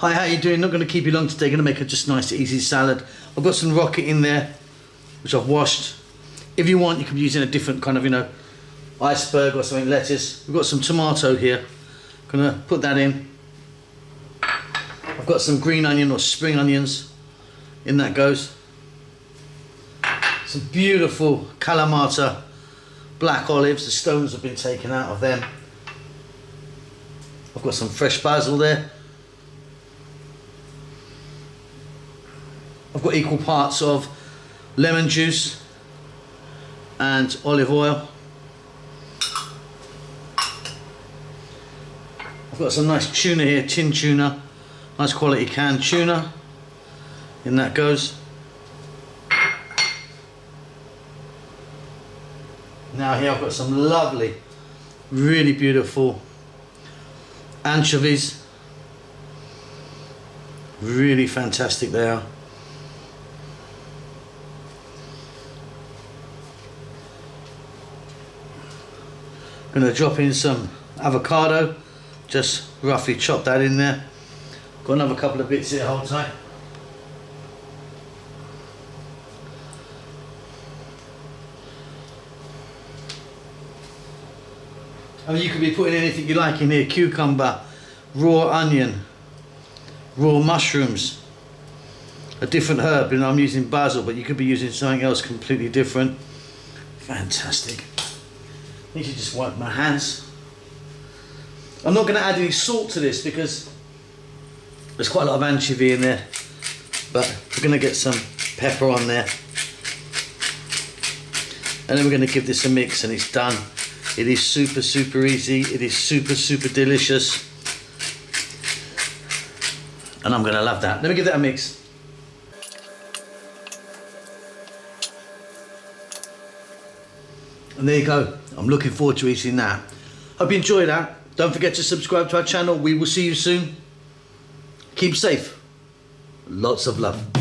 Hi, how you doing? Not going to keep you long today. Going to make a just nice easy salad. I've got some rocket in there, which I've washed. If you want, you can be using a different kind of, iceberg or something, lettuce. We've got some tomato here. Gonna put that in. I've got some green onion or spring onions. In that goes. Some beautiful Kalamata black olives. The stones have been taken out of them. I've got some fresh basil there. I've got equal parts of lemon juice and olive oil. I've got some nice tuna here, tin tuna, nice quality canned tuna. In that goes. Now here I've got some lovely, really beautiful anchovies. Really fantastic they are. I'm going to drop in some avocado, just roughly chop that in there. Got another couple of bits here, hold tight. I mean, you could be putting anything you like in here, cucumber, raw onion, raw mushrooms, a different herb, I'm using basil, but you could be using something else completely different. Fantastic. I need to just wipe my hands. I'm not going to add any salt to this because there's quite a lot of anchovy in there, but we're going to get some pepper on there, and then we're going to give this a mix and it's done. It is super easy, it is super delicious, and I'm going to love that. Let me give that a mix. And there you go. I'm looking forward to eating that. Hope you enjoyed that. Don't forget to subscribe to our channel. We will see you soon. Keep safe. Lots of love.